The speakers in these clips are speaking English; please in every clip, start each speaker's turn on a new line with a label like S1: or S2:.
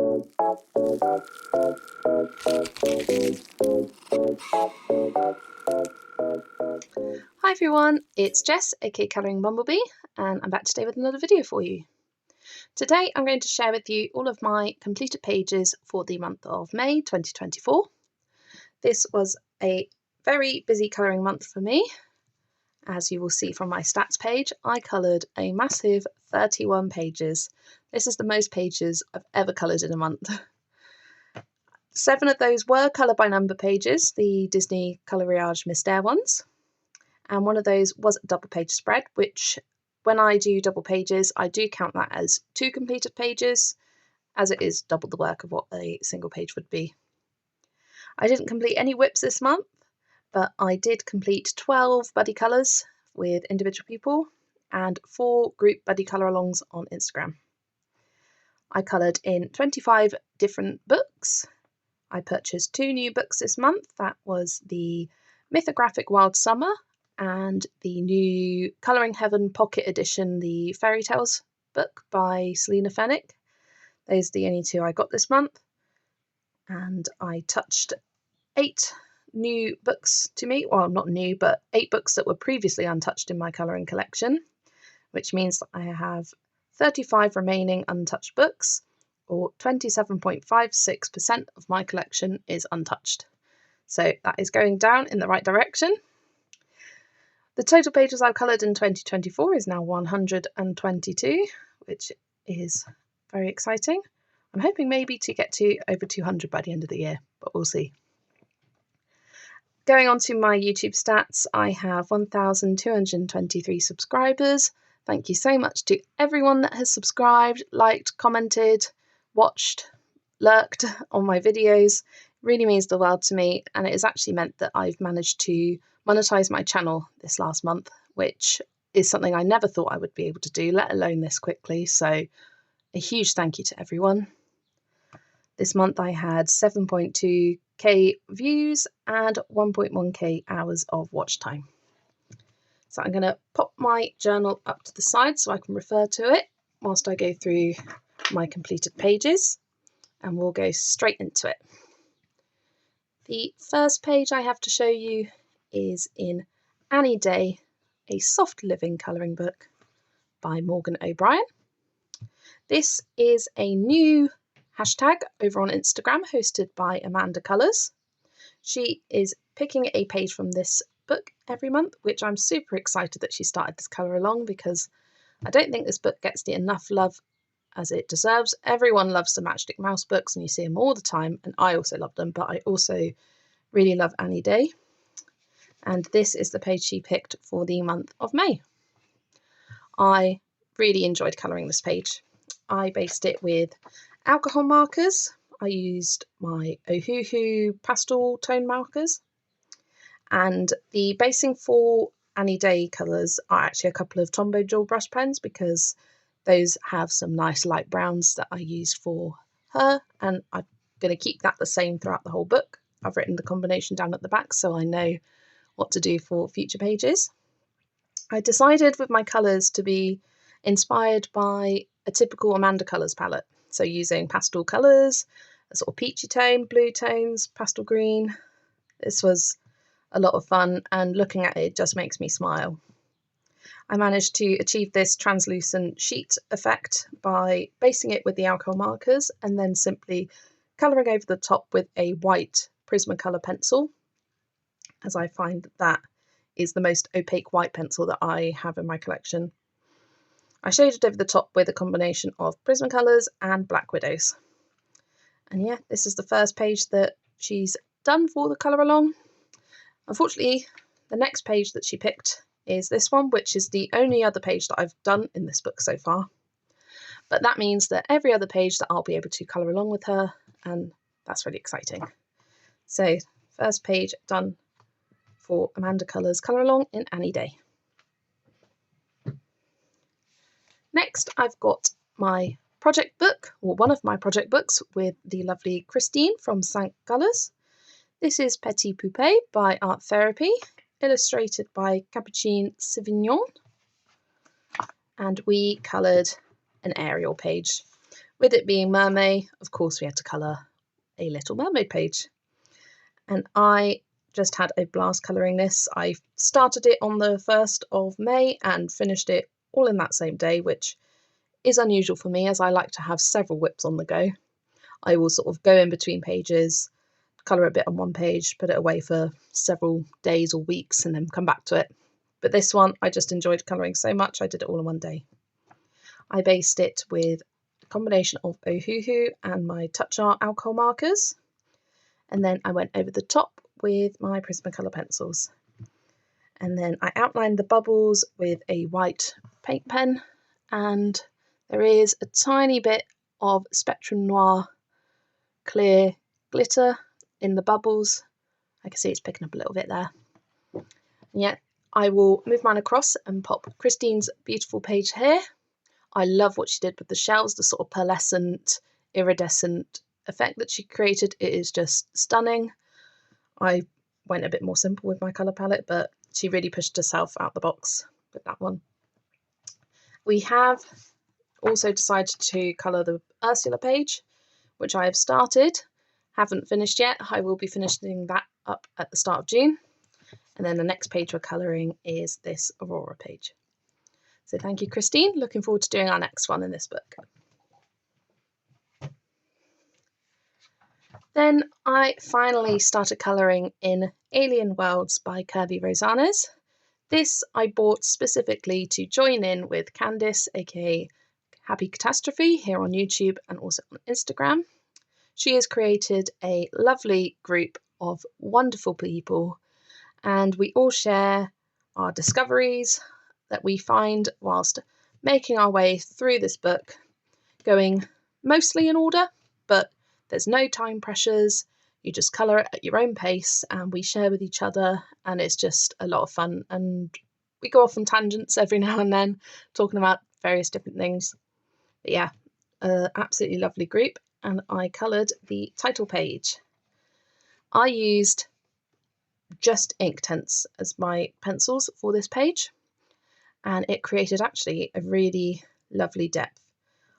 S1: Hi everyone, it's Jess, aka Colouring Bumblebee, and I'm back today with another video for you. Today I'm going to share with you all of my completed pages for the month of May 2024. This was a very busy colouring month for me. As you will see from my stats page, I coloured a massive 31 pages. This is the most pages I've ever coloured in a month. 7 of those were colour by number pages, the Disney Coloriage Mystère ones. And one of those was a double page spread, which when I do double pages, I do count that as 2 completed pages, as it is double the work of what a single page would be. I didn't complete any whips this month, but I did complete 12 buddy colours with individual people and 4 group buddy colour alongs on Instagram. I coloured in 25 different books. I purchased 2 new books this month. That was the Mythographic Wild Summer and the new Colouring Heaven Pocket Edition, the Fairy Tales book by Selina Fennick. Those are the only 2 I got this month. And I touched 8 new books to me. Well, not new, but 8 books that were previously untouched in my colouring collection, which means that I have 35 remaining untouched books, or 27.56% of my collection is untouched. So that is going down in the right direction. The total pages I've coloured in 2024 is now 122, which is very exciting. I'm hoping maybe to get to over 200 by the end of the year, but we'll see. Going on to my YouTube stats, I have 1,223 subscribers. Thank you so much to everyone that has subscribed, liked, commented, watched, lurked on my videos. It really means the world to me, and it has actually meant that I've managed to monetize my channel this last month, which is something I never thought I would be able to do, let alone this quickly. So a huge thank you to everyone. This month I had 7.2k views and 1.1k hours of watch time. So I'm going to pop my journal up to the side so I can refer to it whilst I go through my completed pages, and we'll go straight into it. The first page I have to show you is in Annie Day, a soft living colouring book by Morgan O'Brien. This is a new hashtag over on Instagram hosted by Amanda Colours. She is picking a page from this book every month, which I'm super excited that she started this colour along, because I don't think this book gets enough love as it deserves. Everyone loves the Matchstick Mouse books and you see them all the time, and I also love them, but I also really love Annie Day. And this is the page she picked for the month of May. I really enjoyed colouring this page. I based it with alcohol markers. I used my Ohuhu pastel tone markers. And the basing for Annie Day colours are actually a couple of Tombow dual brush pens, because those have some nice light browns that I used for her, and I'm going to keep that the same throughout the whole book. I've written the combination down at the back so I know what to do for future pages. I decided with my colours to be inspired by a typical Amanda Colours palette, so using pastel colours, a sort of peachy tone, blue tones, pastel green. This was a lot of fun, and looking at it just makes me smile. I managed to achieve this translucent sheet effect by basing it with the alcohol markers and then simply colouring over the top with a white Prismacolor pencil, as I find that is the most opaque white pencil that I have in my collection. I shaded over the top with a combination of Prismacolors and Black Widows. And yeah, this is the first page that she's done for the colour along. Unfortunately, the next page that she picked is this one, which is the only other page that I've done in this book so far. But that means that every other page that I'll be able to colour along with her, and that's really exciting. So, first page done for Amanda Colours Colour Along in Annie Day. Next, I've got my project book, or one of my project books, with the lovely Christine from Cinq Colours. This is Petit Poupée by Art Therapy, illustrated by Capucine Savignon, and we coloured an aerial page, With it being Mermay, of course we had to colour a Little Mermaid page. And I just had a blast colouring this. I started it on the 1st of May and finished it all in that same day, which is unusual for me as I like to have several whips on the go. I will sort of go in between pages, colour a bit on one page, put it away for several days or weeks and then come back to it. But this one, I just enjoyed colouring so much, I did it all in one day. I based it with a combination of Ohuhu and my Touch Art alcohol markers. And then I went over the top with my Prismacolor pencils. And then I outlined the bubbles with a white paint pen. And there is a tiny bit of Spectrum Noir clear glitter in the bubbles. I can see it's picking up a little bit there. And yeah, I will move mine across and pop Christine's beautiful page here. I love what she did with the shells, the sort of pearlescent, iridescent effect that she created. It is just stunning. I went a bit more simple with my colour palette, but she really pushed herself out the box with that one. We have also decided to colour the Ursula page, which I have started. Haven't finished yet. I will be finishing that up at the start of June. And then the next page we're colouring is this Aurora page. So thank you, Christine. Looking forward to doing our next one in this book. Then I finally started colouring in Alien Worlds by Kirby Rosanes. This I bought specifically to join in with Candice, aka Happy Catastrophe, here on YouTube and also on Instagram. She has created a lovely group of wonderful people, and we all share our discoveries that we find whilst making our way through this book, going mostly in order, but there's no time pressures. You just colour it at your own pace and we share with each other, and it's just a lot of fun. And we go off on tangents every now and then, talking about various different things. But yeah, absolutely lovely group. And I coloured the title page. I used just Inktense as my pencils for this page, and it created actually a really lovely depth.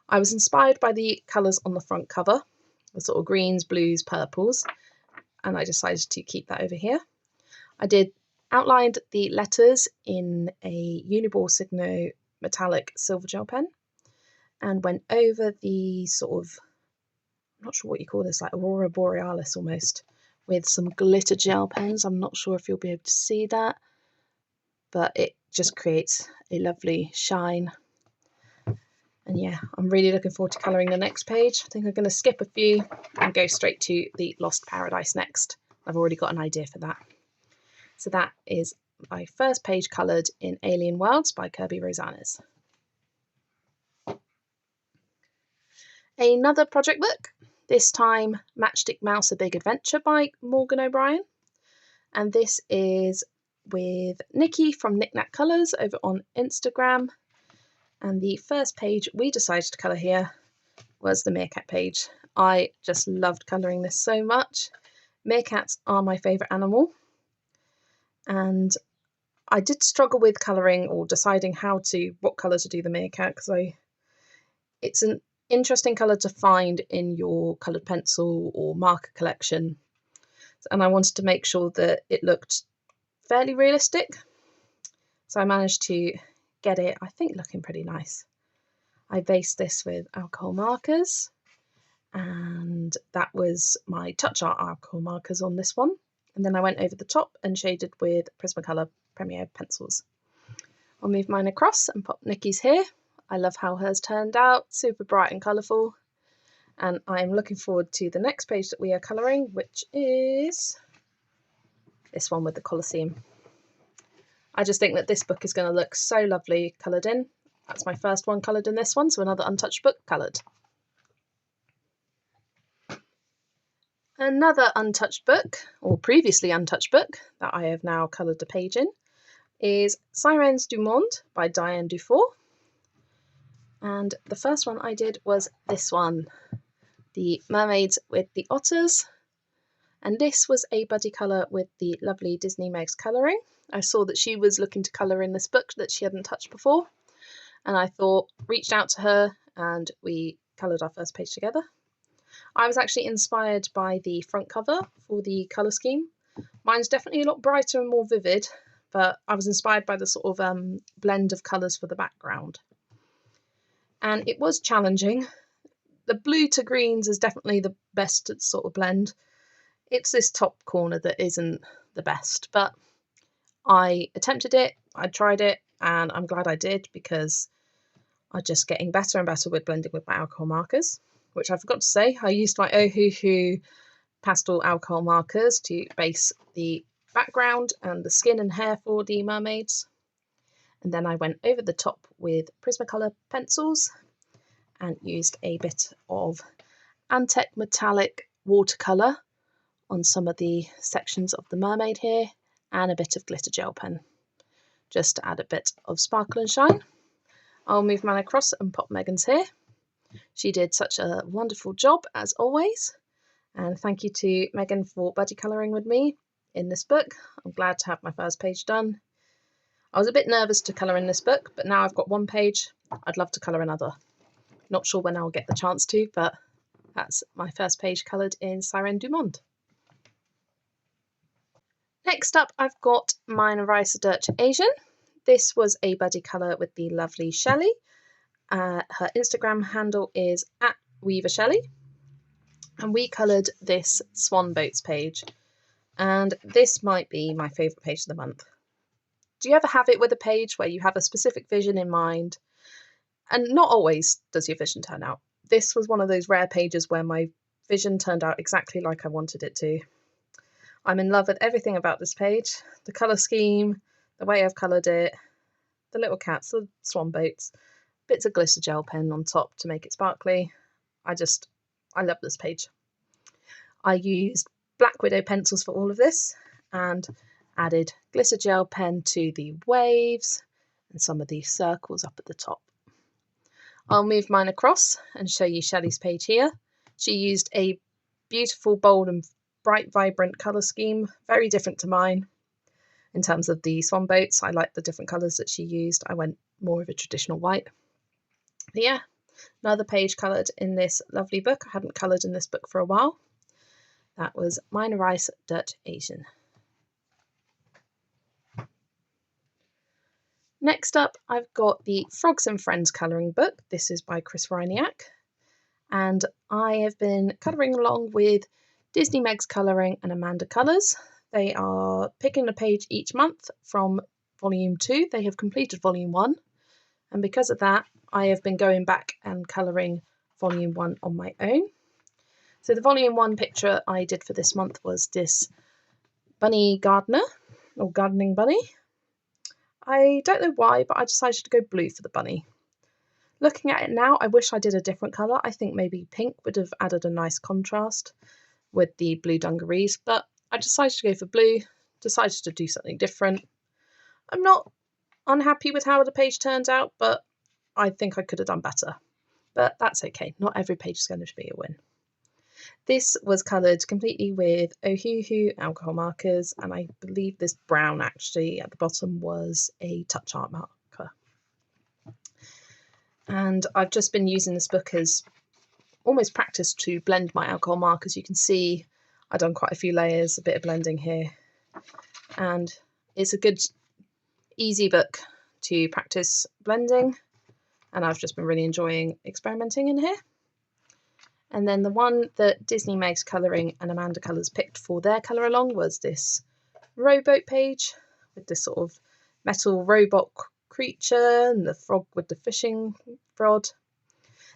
S1: I was inspired by the colours on the front cover, the sort of greens, blues, purples, and I decided to keep that over here. I outlined the letters in a Uniball Signo metallic silver gel pen and went over the sort of, I'm not sure what you call this, like Aurora Borealis almost, with some glitter gel pens. I'm not sure if you'll be able to see that, but it just creates a lovely shine. And yeah, I'm really looking forward to colouring the next page. I think I'm going to skip a few and go straight to the Lost Paradise next. I've already got an idea for that. So that is my first page coloured in Alien Worlds by Kirby Rosanes. Another project book, this time Matchstick Mouse A Big Adventure by Morgan O'Brien. And this is with Nikki from Knick Knack Colours over on Instagram. And the first page we decided to colour here was the meerkat page. I just loved colouring this so much. Meerkats are my favourite animal. And I did struggle with colouring or deciding what colour to do the meerkat, because it's an interesting colour to find in your coloured pencil or marker collection. And I wanted to make sure that it looked fairly realistic. So I managed to get it, I think, looking pretty nice. I based this with alcohol markers, and that was my Touch Art alcohol markers on this one. And then I went over the top and shaded with Prismacolor Premier pencils. I'll move mine across and pop Nikki's here. I love how hers turned out, super bright and colourful. And I'm looking forward to the next page that we are colouring, which is this one with the Colosseum. I just think that this book is going to look so lovely coloured in. That's my first one coloured in this one, so another untouched book coloured. Another untouched book, or previously untouched book, that I have now coloured a page in, is Sirens du Monde by Diane Dufour. And the first one I did was this one, the Mermaids with the Otters. And this was a buddy colour with the lovely Disney Meg's colouring. I saw that she was looking to colour in this book that she hadn't touched before. And I reached out to her and we coloured our first page together. I was actually inspired by the front cover for the colour scheme. Mine's definitely a lot brighter and more vivid, but I was inspired by the sort of blend of colours for the background. And it was challenging. The blue to greens is definitely the best sort of blend. It's this top corner that isn't the best, but I attempted it, I tried it, and I'm glad I did, because I'm just getting better and better with blending with my alcohol markers, which I forgot to say. I used my Ohuhu pastel alcohol markers to base the background and the skin and hair for the mermaids. And then I went over the top with Prismacolor pencils and used a bit of Antec metallic watercolour on some of the sections of the mermaid here, and a bit of glitter gel pen, just to add a bit of sparkle and shine. I'll move mine across and pop Megan's here. She did such a wonderful job, as always, and thank you to Megan for buddy colouring with me in this book. I'm glad to have my first page done. I was a bit nervous to colour in this book, but now I've got one page, I'd love to colour another. Not sure when I'll get the chance to, but that's my first page coloured in Sirène du Monde. Next up, I've got Meine Reise durch Asien. This was a buddy colour with the lovely Shelley. Her Instagram handle is @WeaverShelley. And we coloured this Swan Boats page. And this might be my favourite page of the month. Do you ever have it with a page where you have a specific vision in mind? And not always does your vision turn out. This was one of those rare pages where my vision turned out exactly like I wanted it to. I'm in love with everything about this page. The colour scheme, the way I've coloured it, the little cats, the swan boats, bits of glitter gel pen on top to make it sparkly. I love this page. I used Black Widow pencils for all of this and added glitter gel pen to the waves and some of these circles up at the top. I'll move mine across and show you Shelley's page here. She used a beautiful, bold and bright, vibrant colour scheme, very different to mine. In terms of the swan boats, I like the different colours that she used. I went more of a traditional white. But yeah, another page coloured in this lovely book. I hadn't coloured in this book for a while. That was Meine Reise durch Asien. Next up, I've got the Frogs and Friends colouring book. This is by Chris Reiniak. And I have been colouring along with Disney Meg's Colouring and Amanda Colours. They are picking a page each month from Volume 2. They have completed Volume 1. And because of that, I have been going back and colouring Volume 1 on my own. So the Volume 1 picture I did for this month was this bunny gardener, or gardening bunny. I don't know why, but I decided to go blue for the bunny. Looking at it now, I wish I did a different colour. I think maybe pink would have added a nice contrast with the blue dungarees, but I decided to go for blue, decided to do something different. I'm not unhappy with how the page turned out, but I think I could have done better. But that's okay, not every page is going to be a win. This was coloured completely with Ohuhu alcohol markers, and I believe this brown actually at the bottom was a touch art marker. And I've just been using this book as almost practice to blend my alcohol markers. You can see I've done quite a few layers, a bit of blending here. And it's a good, easy book to practice blending. And I've just been really enjoying experimenting in here. And then the one that Disney Meg's Colouring and Amanda Colours picked for their colour along was this rowboat page with this sort of metal robot creature and the frog with the fishing rod.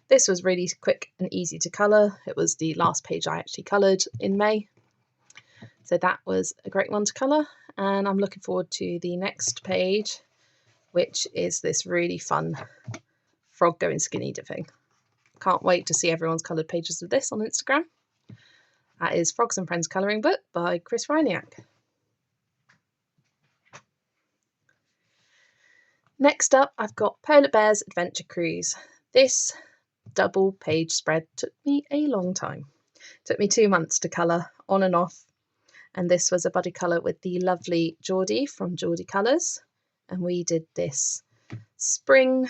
S1: This was really quick and easy to colour. It was the last page I actually coloured in May. So that was a great one to colour. And I'm looking forward to the next page, which is this really fun frog going skinny dipping. Can't wait to see everyone's coloured pages of this on Instagram. That is Frogs and Friends Colouring Book by Chris Reiniak. Next up, I've got Polar Bears Adventure Cruise. This double page spread took me a long time. It took me 2 months to colour on and off. And this was a buddy colour with the lovely Geordie from Geordie Colours. And we did this spring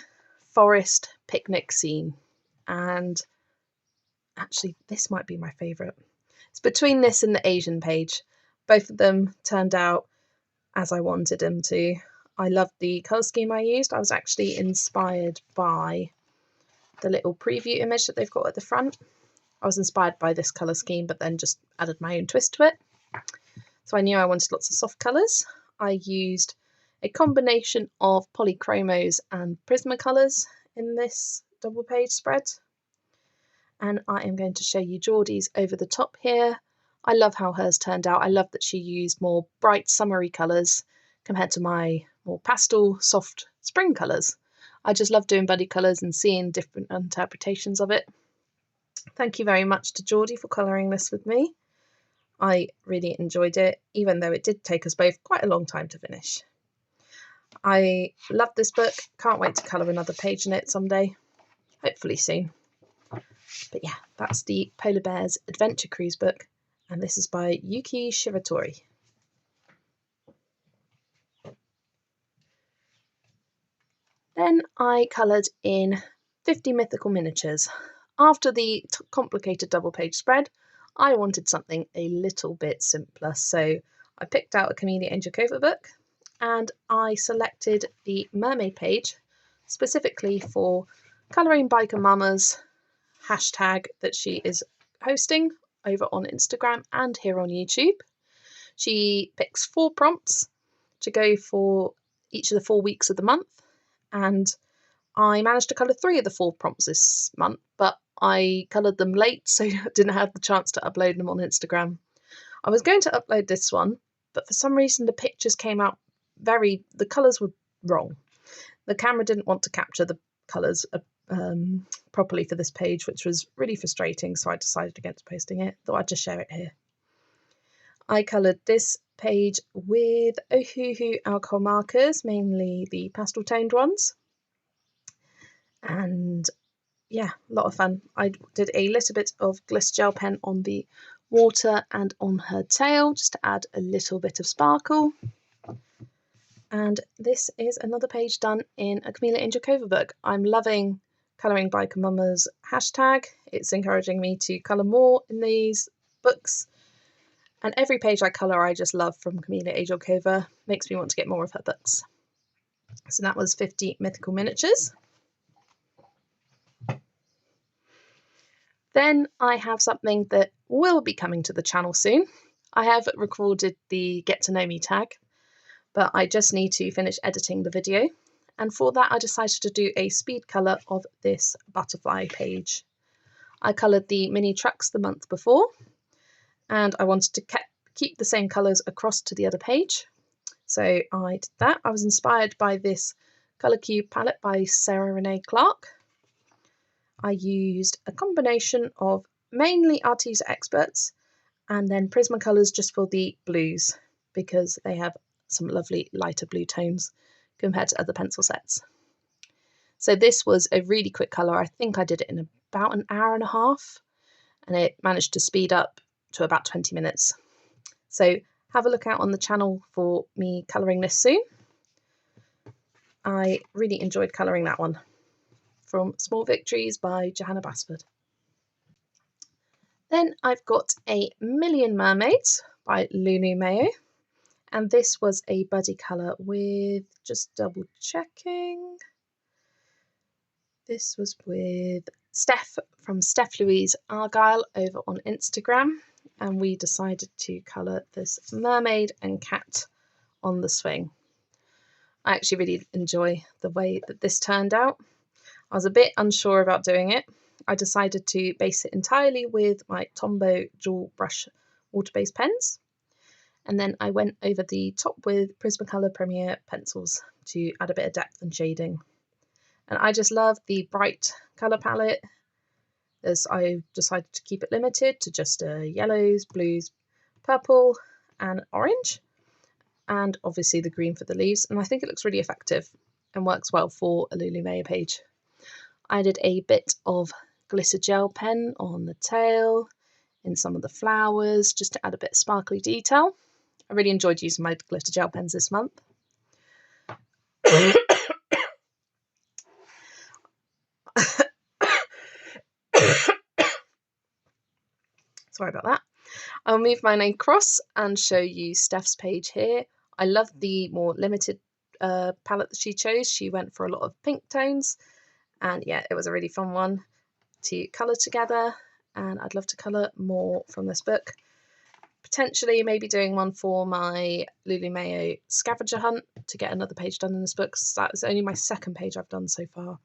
S1: forest picnic scene. And Actually, this might be my favourite. It's between this and the Asian page. Both of them turned out as I wanted them to. I loved the colour scheme I used. I was actually inspired by the little preview image that they've got at the front. I was inspired by this colour scheme, but then just added my own twist to it. So I knew I wanted lots of soft colours. I used a combination of polychromos and Prismacolors in this double page spread. And I am going to show you Geordie's over the top here. I love how hers turned out. I love that she used more bright summery colours compared to my more pastel, soft spring colours. I just love doing buddy colours and seeing different interpretations of it. Thank you very much to Geordie for colouring this with me. I really enjoyed it, even though it did take us both quite a long time to finish. I love this book. Can't wait to colour another page in it someday. Hopefully soon. But yeah, that's the Polar Bears Adventure Cruise book, and this is by Yuki Shiratori. Then I coloured in 50 mythical miniatures. After the complicated double page spread, I wanted something a little bit simpler, so I picked out a Camellia Angelkova book and I selected the mermaid page specifically for Colouring Biker Mama's hashtag that she is hosting over on Instagram and here on YouTube. She picks 4 prompts to go for each of the 4 weeks of the month, and I managed to colour 3 of the 4 prompts this month, but I coloured them late, so I didn't have the chance to upload them on Instagram. I was going to upload this one, but for some reason the pictures came out the colours were wrong. The camera didn't want to capture the colours properly for this page, which was really frustrating, so I decided against posting it. Thought I'd just share it here. I coloured this page with Ohuhu alcohol markers, mainly the pastel toned ones. And yeah, a lot of fun. I did a little bit of glitter gel pen on the water and on her tail, just to add a little bit of sparkle. And this is another page done in a Camellia Angelkova book. I'm loving Colouring Biker Mama's hashtag. It's encouraging me to colour more in these books. And every page I colour I just love from Camellia Angelkova. Makes me want to get more of her books. So that was 50 mythical miniatures. Then I have something that will be coming to the channel soon. I have recorded the Get to Know Me tag, but I just need to finish editing the video. And for that, I decided to do a speed colour of this butterfly page. I coloured the mini trucks the month before, and I wanted to keep the same colours across to the other page. So I did that. I was inspired by this Colour Cube palette by Sarah Renee Clark. I used a combination of mainly Arteza Experts and then Prismacolors just for the blues, because they have some lovely lighter blue tones compared to other pencil sets. So this was a really quick colour. I think I did it in about an hour and a half, and it managed to speed up to about 20 minutes. So have a look out on the channel for me colouring this soon. I really enjoyed colouring that one. From Small Victories by Johanna Basford. Then I've got A Million Mermaids by Lulu Mayo, and this was a buddy colour with, just double checking, this was with Steph from Steph Louise Argyle over on Instagram, and we decided to colour this mermaid and cat on the swing. I actually really enjoy the way that this turned out. I was a bit unsure about doing it. I decided to base it entirely with my Tombow Dual Brush water-based pens. And then I went over the top with Prismacolor Premier pencils to add a bit of depth and shading. And I just love the bright colour palette, as I decided to keep it limited to just yellows, blues, purple and orange. And obviously the green for the leaves. And I think it looks really effective and works well for a Lulu Mayo page. I did a bit of glitter gel pen on the tail, in some of the flowers, just to add a bit of sparkly detail. I really enjoyed using my glitter gel pens this month. Sorry about that. I'll move mine across and show you Steph's page here. I love the more limited palette that she chose. She went for a lot of pink tones, and yeah, it was a really fun one to colour together, and I'd love to colour more from this book. Potentially maybe doing one for my Lulu Mayo scavenger hunt to get another page done in this book. So that's only my second page I've done so far.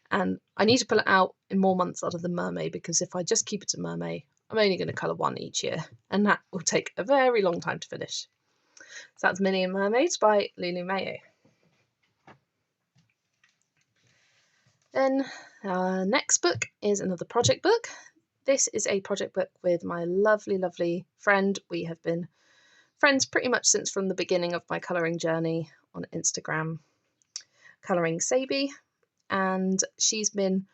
S1: And I need to pull it out in more months other than Mermaid, because if I just keep it to Mermaid, I'm only going to colour one each year, and that will take a very long time to finish. So that's Minnie and Mermaids by Lulu Mayo. Then next book is another project book. This is a project book with my lovely, lovely friend. We have been friends pretty much since from the beginning of my colouring journey on Instagram, Colouring Sabi, and she's been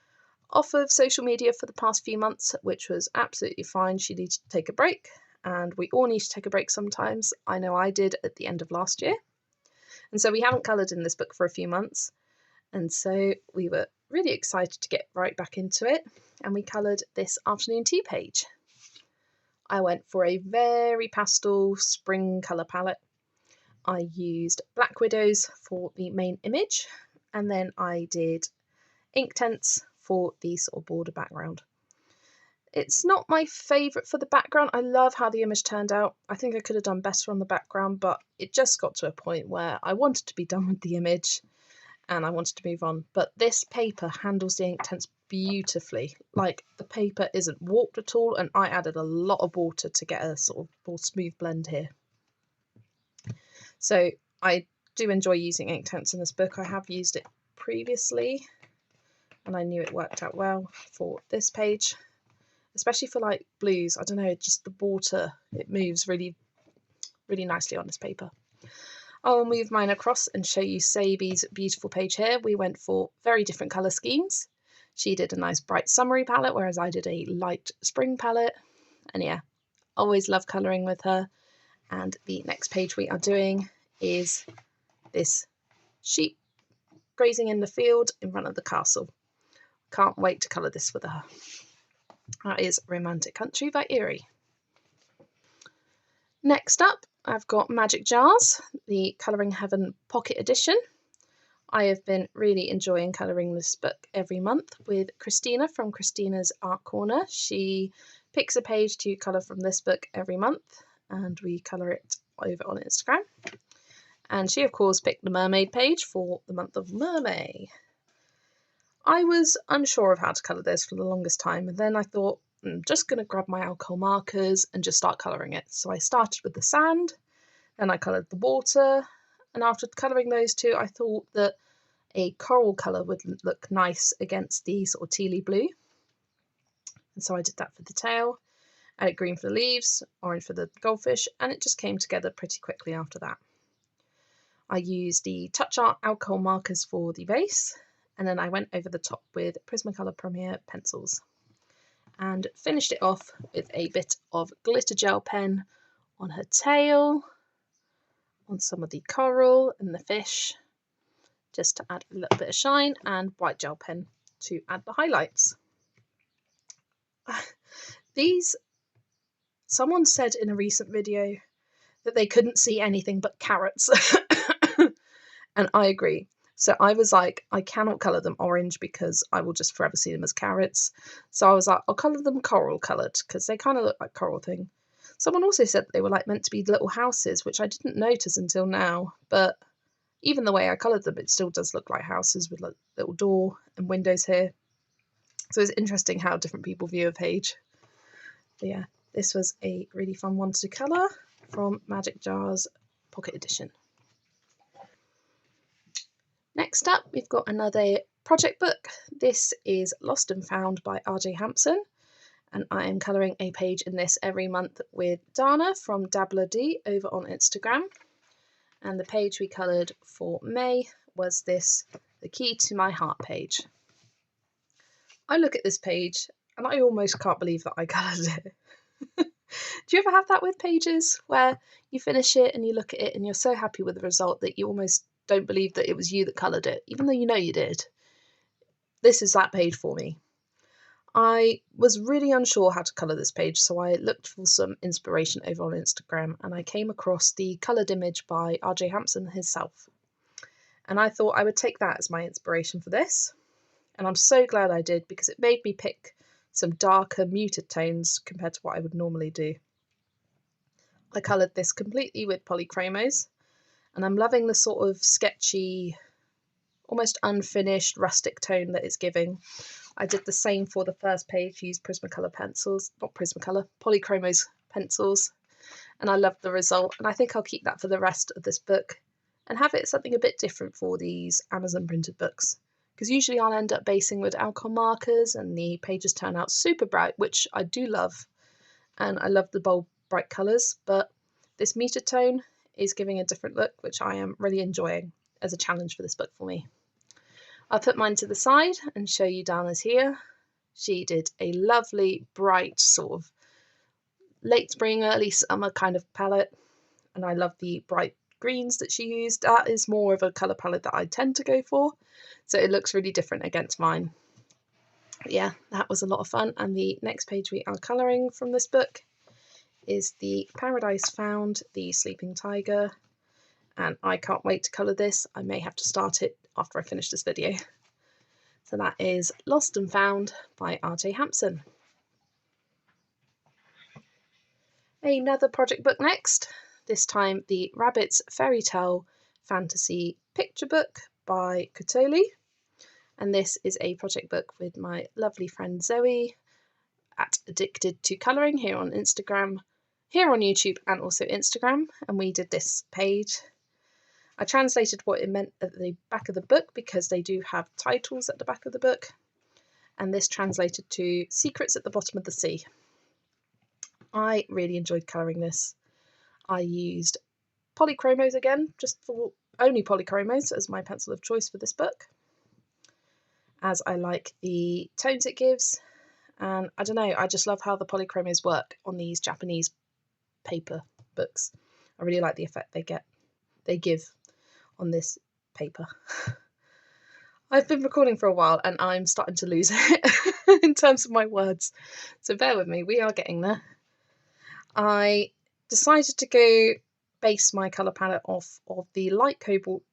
S1: off of social media for the past few months, which was absolutely fine. She needed to take a break, and we all need to take a break sometimes. I know I did at the end of last year. And so we haven't coloured in this book for a few months. And so we were really excited to get right back into it. And we coloured this afternoon tea page. I went for a very pastel spring colour palette. I used Black Widows for the main image. And then I did Inktense for the sort of border background. It's not my favourite for the background. I love how the image turned out. I think I could have done better on the background, but it just got to a point where I wanted to be done with the image and I wanted to move on. But this paper handles the Inktense beautifully. Like, the paper isn't warped at all, and I added a lot of water to get a sort of more smooth blend here. So I do enjoy using Inktense in this book. I have used it previously, and I knew it worked out well for this page, especially for like blues. I don't know, just the water, it moves really, really nicely on this paper. I'll move mine across and show you Sabi's beautiful page here. We went for very different colour schemes. She did a nice bright summery palette, whereas I did a light spring palette. And yeah, always love colouring with her. And the next page we are doing is this sheep grazing in the field in front of the castle. Can't wait to colour this with her. That is Romantic Country by Eerie. Next up, I've got Magic Jars, the Colouring Heaven Pocket Edition. I have been really enjoying colouring this book every month with Christina from Christina's Art Corner. She picks a page to colour from this book every month, and we colour it over on Instagram. And she, of course, picked the Mermaid page for the month of Mermaid. I was unsure of how to colour this for the longest time, and then I thought, I'm just going to grab my alcohol markers and just start colouring it. So I started with the sand, then I coloured the water, and after colouring those two, I thought that a coral colour would look nice against the sort of tealy blue. And so I did that for the tail, added green for the leaves, orange for the goldfish, and it just came together pretty quickly after that. I used the Touch Art alcohol markers for the base, and then I went over the top with Prismacolor Premier pencils and finished it off with a bit of glitter gel pen on her tail, on some of the coral and the fish, just to add a little bit of shine, and white gel pen to add the highlights. Someone said in a recent video that they couldn't see anything but carrots, and I agree. So I was like, I cannot colour them orange because I will just forever see them as carrots. So I was like, I'll colour them coral coloured because they kind of look like coral thing. Someone also said they were like meant to be little houses, which I didn't notice until now. But even the way I coloured them, it still does look like houses with like little door and windows here. So it's interesting how different people view a page. But yeah, this was a really fun one to colour from Magic Jars Pocket Edition. Next up, we've got another project book. This is Lost and Found by RJ Hampson, and I am colouring a page in this every month with Dana from Dabbler D over on Instagram. And the page we coloured for May was this, The Key to My Heart page. I look at this page and I almost can't believe that I coloured it. Do you ever have that with pages where you finish it and you look at it and you're so happy with the result that you almost don't believe that it was you that coloured it, even though you know you did? This is that page for me. I was really unsure how to colour this page, so I looked for some inspiration over on Instagram, and I came across the coloured image by R.J. Hampson himself. And I thought I would take that as my inspiration for this. And I'm so glad I did, because it made me pick some darker, muted tones compared to what I would normally do. I coloured this completely with polychromos, and I'm loving the sort of sketchy, almost unfinished, rustic tone that it's giving. I did the same for the first page, used Prismacolor pencils, not Prismacolor, Polychromos pencils, and I loved the result, and I think I'll keep that for the rest of this book and have it something a bit different for these Amazon printed books, because usually I'll end up basing with alcohol markers and the pages turn out super bright, which I do love, and I love the bold bright colours, but this muted tone is giving a different look, which I am really enjoying as a challenge for this book for me. I'll put mine to the side and show you Dana's here. She did a lovely, bright, sort of late spring, early summer kind of palette, and I love the bright greens that she used. That is more of a colour palette that I tend to go for, so it looks really different against mine. But yeah, that was a lot of fun, and the next page we are colouring from this book is the Paradise Found, the Sleeping Tiger, and I can't wait to colour this. I may have to start it after I finish this video. So that is Lost and Found by R.J. Hampson. Another project book next, this time the Rabbit's Fairy Tale Fantasy Picture Book by Kotoli. And this is a project book with my lovely friend Zoe at Addicted to Colouring here on Instagram, here on YouTube and also Instagram, and we did this page. I translated what it meant at the back of the book because they do have titles at the back of the book, and this translated to Secrets at the Bottom of the Sea. I really enjoyed colouring this. I used polychromos again, just for only polychromos as my pencil of choice for this book, as I like the tones it gives, and I don't know, I just love how the polychromos work on these Japanese paper books. I really like the effect they give on this paper. I've been recording for a while and I'm starting to lose it in terms of my words, so bear with me, we are getting there. I decided to go base my colour palette off of the light cobalt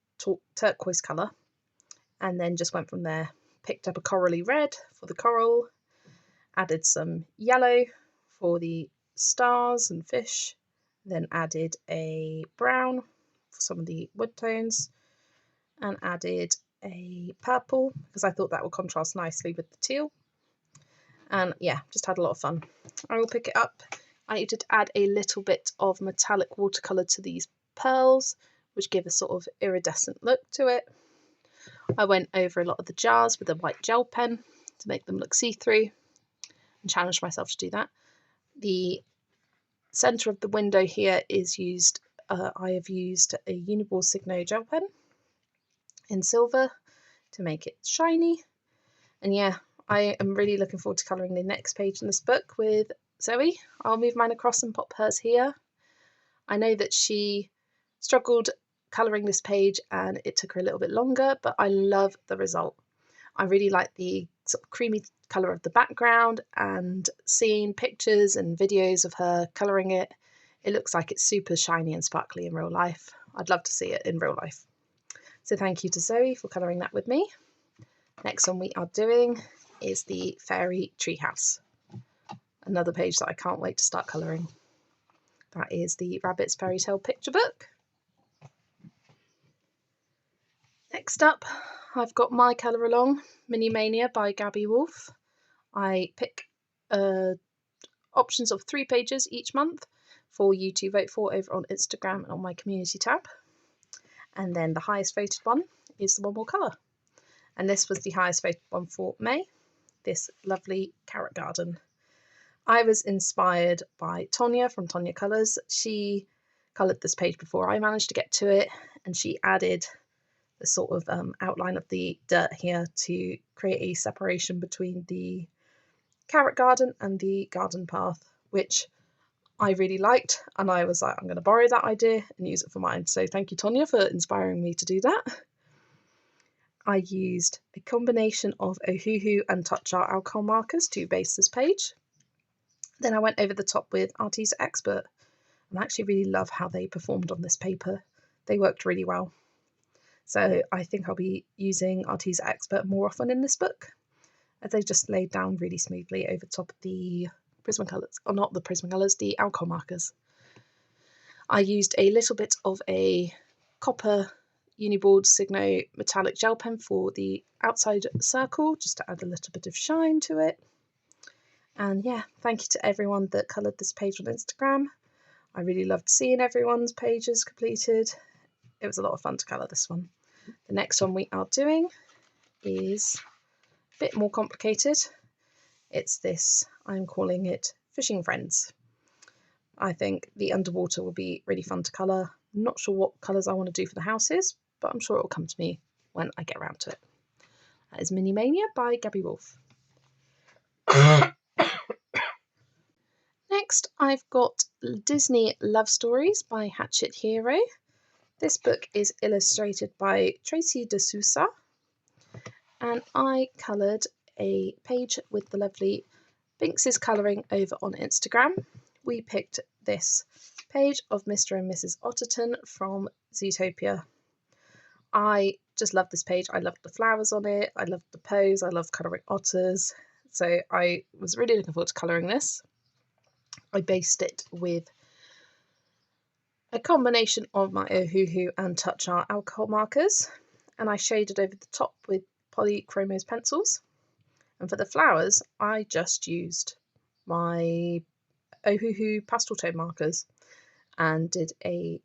S1: turquoise colour, and then just went from there. Picked up a corally red for the coral, added some yellow for the stars and fish, then added a brown for some of the wood tones, and added a purple because I thought that would contrast nicely with the teal. And yeah, just had a lot of fun. I will pick it up. I needed to add a little bit of metallic watercolour to these pearls, which give a sort of iridescent look to it. I went over a lot of the jars with a white gel pen to make them look see-through and challenged myself to do that. The centre of the window here is used, I have used a Uniball Signo gel pen in silver to make it shiny. And yeah, I am really looking forward to colouring the next page in this book with Zoe. I'll move mine across and pop hers here. I know that she struggled colouring this page and it took her a little bit longer, but I love the result. I really like the sort of creamy colour of the background, and seeing pictures and videos of her colouring it, it looks like it's super shiny and sparkly in real life. I'd love to see it in real life. So thank you to Zoe for colouring that with me. Next one we are doing is the Fairy Treehouse. Another page that I can't wait to start colouring. That is the Rabbit's Fairy Tale Picture Book. Next up, I've got my colour along, Mini Mania by Gabby Wolf. I pick options of 3 pages each month for you to vote for over on Instagram and on my community tab. And then the highest voted one is the one more colour. And this was the highest voted one for May, this lovely Carrot Garden. I was inspired by Tonya from Tonya Colours. She coloured this page before I managed to get to it, and she added the sort of outline of the dirt here to create a separation between the Carrot Garden and the garden path, which I really liked, and I was like, I'm going to borrow that idea and use it for mine. So thank you, Tonya, for inspiring me to do that. I used a combination of Ohuhu and Touch Art alcohol markers to base this page. Then I went over the top with Arteza Expert, and I actually really love how they performed on this paper. They worked really well. So I think I'll be using Arteza Expert more often in this book, as they just laid down really smoothly over top of the Prismacolors, or not the Prismacolors, the alcohol markers. I used a little bit of a copper Uniboard Signo metallic gel pen for the outside circle, just to add a little bit of shine to it. And yeah, thank you to everyone that coloured this page on Instagram. I really loved seeing everyone's pages completed. It was a lot of fun to colour this one. The next one we are doing is a bit more complicated. It's this, I'm calling it Fishing Friends. I think the underwater will be really fun to colour. I'm not sure what colours I want to do for the houses, but I'm sure it will come to me when I get around to it. That is Mini Mania by Gabby Wolf. Next, I've got Disney Love Stories by Hatchet Hero. This book is illustrated by Tracy D'Souza, and I coloured a page with the lovely Binks's Colouring over on Instagram. We picked this page of Mr. and Mrs. Otterton from Zootopia. I just love this page. I loved the flowers on it. I loved the pose. I love colouring otters. So I was really looking forward to colouring this. I based it with a combination of my Ohuhu and Touch Art alcohol markers, and I shaded over the top with Polychromos pencils. And for the flowers, I just used my Ohuhu pastel tone markers and did a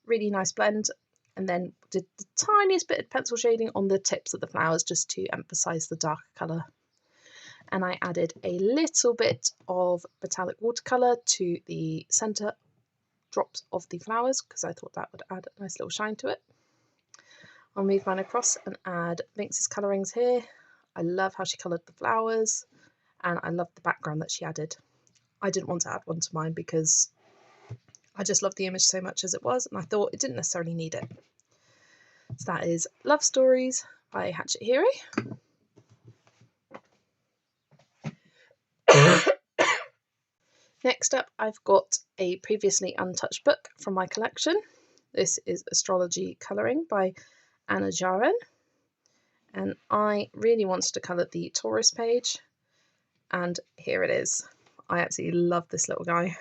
S1: really nice blend, and then did the tiniest bit of pencil shading on the tips of the flowers just to emphasize the darker colour. And I added a little bit of metallic watercolour to the centre drops of the flowers because I thought that would add a nice little shine to it. I'll move mine across and add Binks's colourings here. I love how she coloured the flowers, and I love the background that she added. I didn't want to add one to mine because I just loved the image so much as it was, and I thought it didn't necessarily need it. So that is Love Stories by Hatchet Hero. Next up, I've got a previously untouched book from my collection. This is Astrology Colouring by Anna Jaren, and I really wanted to colour the Taurus page, and here it is. I absolutely love this little guy.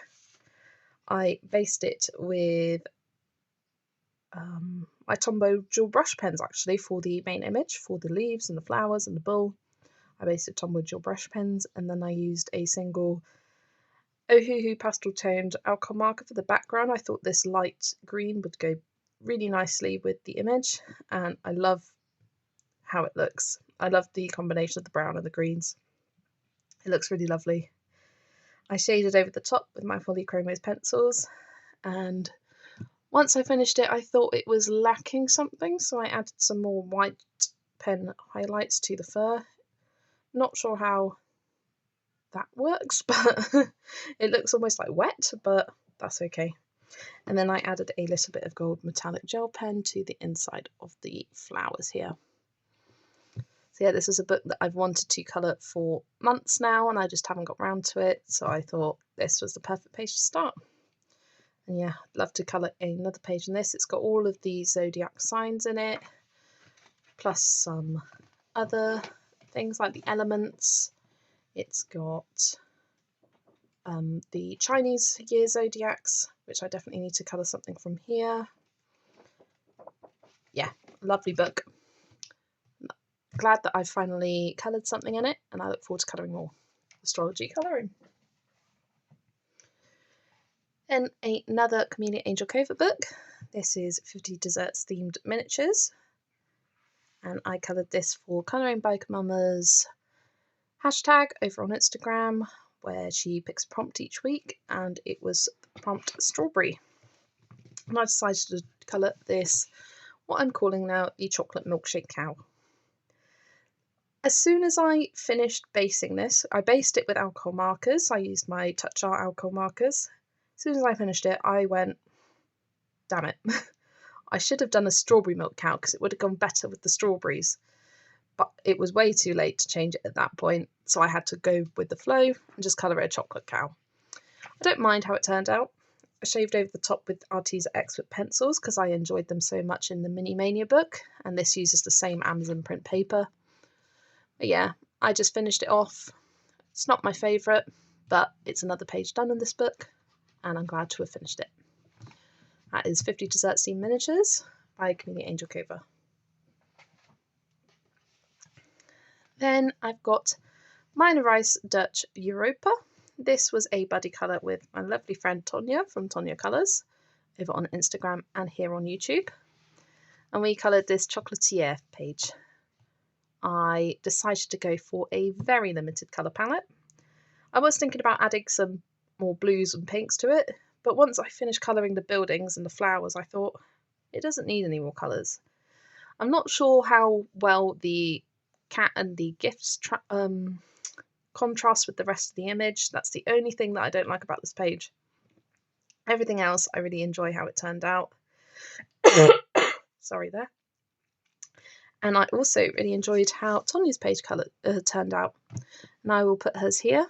S1: I based it with my Tombow dual brush pens actually for the main image, for the leaves and the flowers and the bull. I based it Tombow dual brush pens, and then I used a single Ohuhu pastel toned alcohol marker for the background. I thought this light green would go really nicely with the image, and I love how it looks. I love the combination of the brown and the greens. It looks really lovely. I shaded over the top with my Polychromos pencils, and once I finished it I thought it was lacking something, so I added some more white pen highlights to the fur. Not sure how that works, but it looks almost like wet, but that's okay. And then I added a little bit of gold metallic gel pen to the inside of the flowers here. So yeah, this is a book that I've wanted to colour for months now, and I just haven't got round to it, so I thought this was the perfect page to start. And yeah, I'd love to colour another page in this. It's got all of the zodiac signs in it, plus some other things like the elements. It's got the Chinese year zodiacs, which I definitely need to colour something from here. Yeah, lovely book. Glad that I've finally coloured something in it, and I look forward to colouring more. Astrology colouring. Then another Camellia Angel Covert book. This is 50 Desserts themed miniatures, and I coloured this for Colouring Bike Mama's hashtag over on Instagram, where she picks a prompt each week, and it was prompt strawberry. And I decided to colour this, what I'm calling now the Chocolate Milkshake Cow. As soon as I finished basing this, I based it with alcohol markers. I used my Touch Art alcohol markers. As soon as I finished it, I went, damn it. I should have done a strawberry milk cow because it would have gone better with the strawberries. but it was way too late to change it at that point, so I had to go with the flow and just colour it a chocolate cow. I don't mind how it turned out. I shaved over the top with Arteza Expert pencils because I enjoyed them so much in the Mini Mania book, and this uses the same Amazon print paper. But yeah, I just finished it off. It's not my favourite, but it's another page done in this book, and I'm glad to have finished it. That is 50 Dessert Scene Miniatures by Camellia Angel Cova. Then I've got Minor Rice Dutch Europa. This was a buddy colour with my lovely friend Tonya from Tonya Colours over on Instagram and here on YouTube. And we coloured this chocolatier page. I decided to go for a very limited colour palette. I was thinking about adding some more blues and pinks to it, but once I finished colouring the buildings and the flowers, I thought it doesn't need any more colours. I'm not sure how well the cat and the gifts contrast with the rest of the image. That's the only thing that I don't like about this page. Everything else, I really enjoy how it turned out. Sorry there. And I also really enjoyed how Tonya's page colour turned out. And I will put hers here.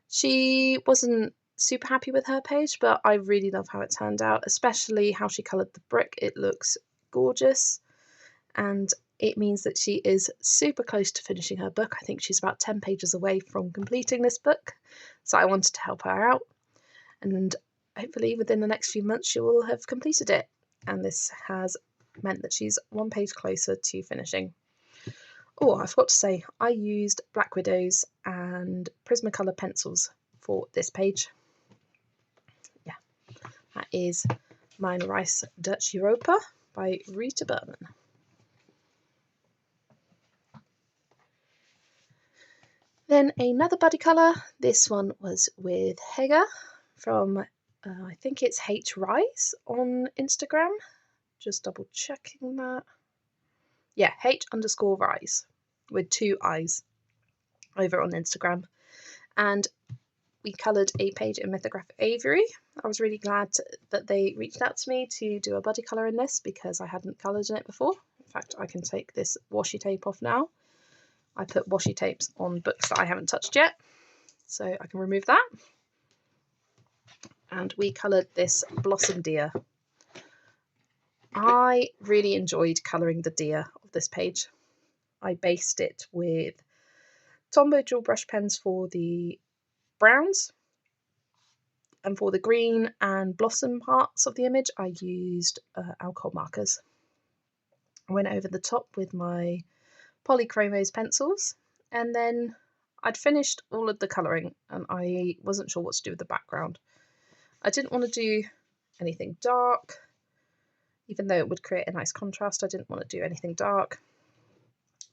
S1: She wasn't super happy with her page, but I really love how it turned out, especially how she coloured the brick. It looks gorgeous, and it means that she is super close to finishing her book. I think she's about 10 pages away from completing this book, so I wanted to help her out, and hopefully within the next few months she will have completed it, and this has meant that she's one page closer to finishing. Oh, I forgot to say, I used Black Widows and Prismacolor pencils for this page. Yeah, that is Minor Rice Dutch Europa by Rita Berman. Then another buddy colour. This one was with Hega from, I think it's H Rise on Instagram. Just double checking that. Yeah, H_Rise with 2 I's over on Instagram. And we coloured a page in Mythographic Aviary. I was really glad that they reached out to me to do a buddy colour in this because I hadn't coloured in it before. In fact, I can take this washi tape off now. I put washi tapes on books that I haven't touched yet, so I can remove that. And we coloured this Blossom Deer. I really enjoyed colouring the deer of this page. I based it with Tombow dual brush pens for the browns, and for the green and blossom parts of the image I used alcohol markers. I went over the top with my Polychromos pencils, and then I'd finished all of the colouring and I wasn't sure what to do with the background. I didn't want to do anything dark, even though it would create a nice contrast. I didn't want to do anything dark.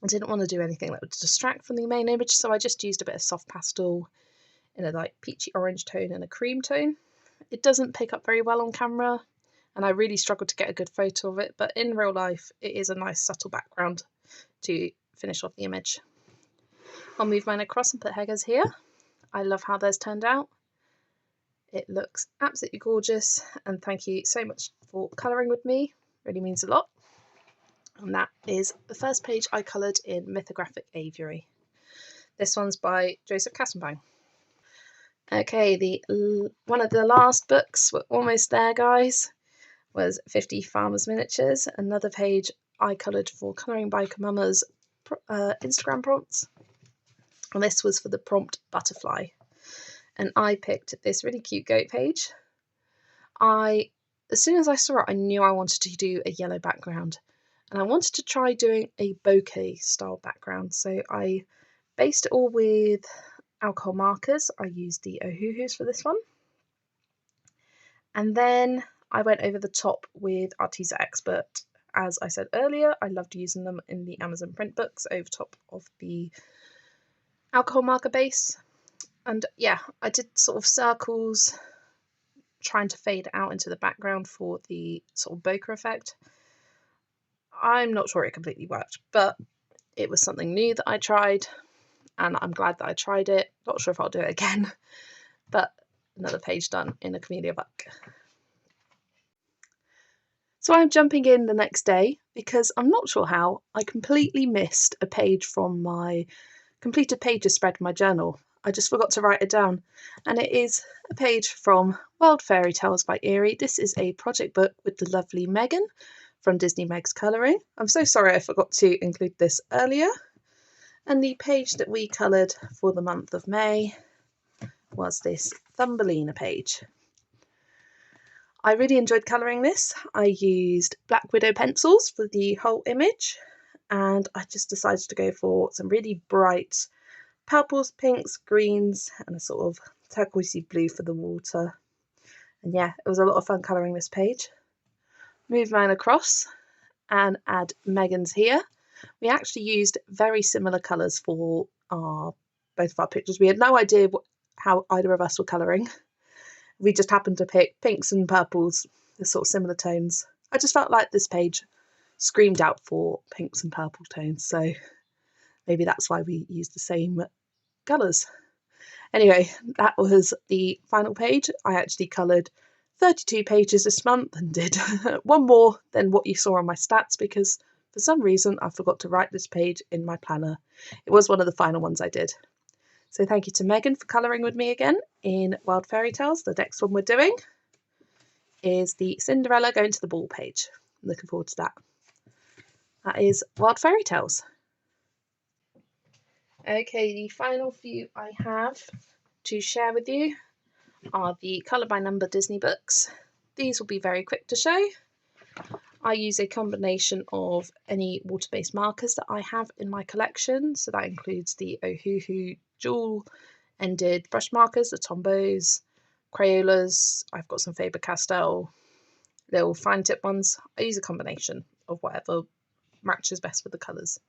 S1: I didn't want to do anything that would distract from the main image, so I just used a bit of soft pastel in a like peachy orange tone and a cream tone. It doesn't pick up very well on camera, and I really struggled to get a good photo of it, but in real life it is a nice subtle background to finish off the image. I'll move mine across and put Hega's here. I love how theirs turned out. It looks absolutely gorgeous, and thank you so much for colouring with me. Really means a lot. And that is the first page I coloured in Mythographic Aviary. This one's by Joseph Kassenbang. Okay, one of the last books, we're almost there guys, was 50 Farmers Miniatures, another page I coloured for Colouring by Kamama's Instagram prompts. And this was for the prompt Butterfly. And I picked this really cute goat page. As soon as I saw it, I knew I wanted to do a yellow background. And I wanted to try doing a bokeh style background. So I based it all with alcohol markers. I used the Ohuhus for this one. And then I went over the top with Arteza Expert. As I said earlier, I loved using them in the Amazon print books over top of the alcohol marker base. And yeah, I did sort of circles, trying to fade out into the background for the sort of bokeh effect. I'm not sure it completely worked, but it was something new that I tried, and I'm glad that I tried it. Not sure if I'll do it again, but another page done in a Camellia book. So I'm jumping in the next day because I'm not sure how I completely missed a page from my completed pages spread in my journal. I just forgot to write it down, and it is a page from Wild Fairy Tales by Eerie. This is a project book with the lovely Megan from Disney Meg's Colouring. I'm so sorry I forgot to include this earlier. And the page that we coloured for the month of May was this Thumbelina page. I really enjoyed colouring this. I used Black Widow pencils for the whole image, and I just decided to go for some really bright purples, pinks, greens, and a sort of turquoisey blue for the water. And yeah, it was a lot of fun colouring this page. Move mine across and add Megan's here. We actually used very similar colours for both of our pictures. We had no idea how either of us were colouring. We just happened to pick pinks and purples, the sort of similar tones. I just felt like this page screamed out for pinks and purple tones, so maybe that's why we used the same colours. Anyway, that was the final page. I actually coloured 32 pages this month and did one more than what you saw on my stats because for some reason I forgot to write this page in my planner. It was one of the final ones I did. So thank you to Megan for colouring with me again in Wild Fairy Tales. The next one we're doing is the Cinderella going to the ball page. I'm looking forward to that. That is Wild Fairy Tales. Okay, the final few I have to share with you are the Colour by Number Disney books. These will be very quick to show. I use a combination of any water-based markers that I have in my collection, so that includes the Ohuhu dual-ended brush markers, the Tombows, Crayolas. I've got some Faber-Castell little fine tip ones. I use a combination of whatever matches best with the colours.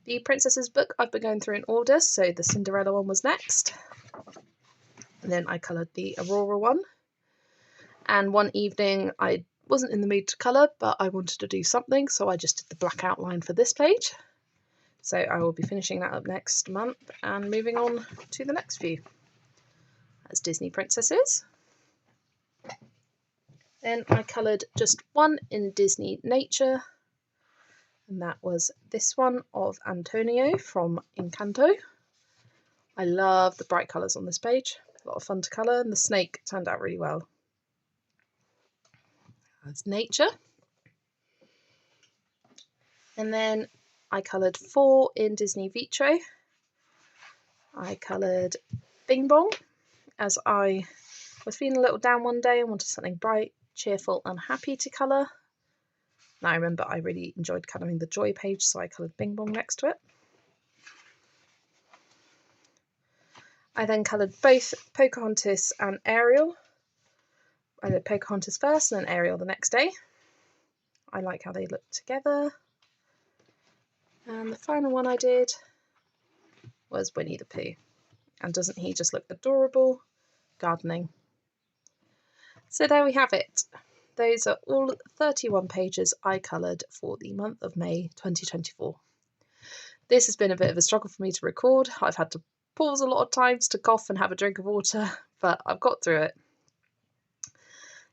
S1: The Princesses book I've been going through in order, so the Cinderella one was next. And then I coloured the Aurora one. And one evening I wasn't in the mood to colour, but I wanted to do something, so I just did the black outline for this page. So I will be finishing that up next month and moving on to the next few. That's Disney Princesses. Then I coloured just one in Disney Nature, and that was this one of Antonio from Encanto. I love the bright colours on this page. A lot of fun to colour, and the snake turned out really well. That's Nature. And then I coloured 4 in Disney Vitro. I coloured Bing Bong, as I was feeling a little down one day and wanted something bright, cheerful and happy to colour. Now I remember I really enjoyed colouring the Joy page, so I coloured Bing Bong next to it. I then coloured both Pocahontas and Ariel. I did Pocahontas first and then Ariel the next day. I like how they look together. And the final one I did was Winnie the Pooh. And doesn't he just look adorable? Gardening. So there we have it. Those are all 31 pages I coloured for the month of May 2024. This has been a bit of a struggle for me to record. I've had to pause a lot of times to cough and have a drink of water, but I've got through it.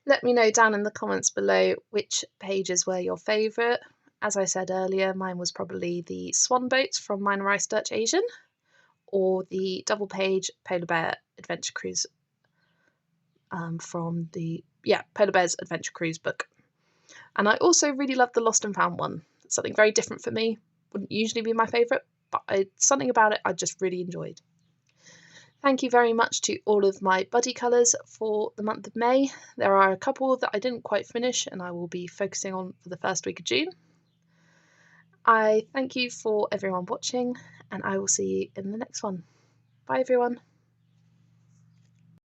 S1: Let me know down in the comments below which pages were your favourite. As I said earlier, mine was probably the Swan Boats from Mine Rice Dutch Asian, or the double page Polar Bear Adventure Cruise from the Polar Bear's Adventure Cruise book. And I also really love the Lost and Found one. It's something very different for me. Wouldn't usually be my favourite, but something about it I just really enjoyed. Thank you very much to all of my buddy colours for the month of May. There are a couple that I didn't quite finish and I will be focusing on for the first week of June. I thank you for everyone watching, and I will see you in the next one. Bye everyone.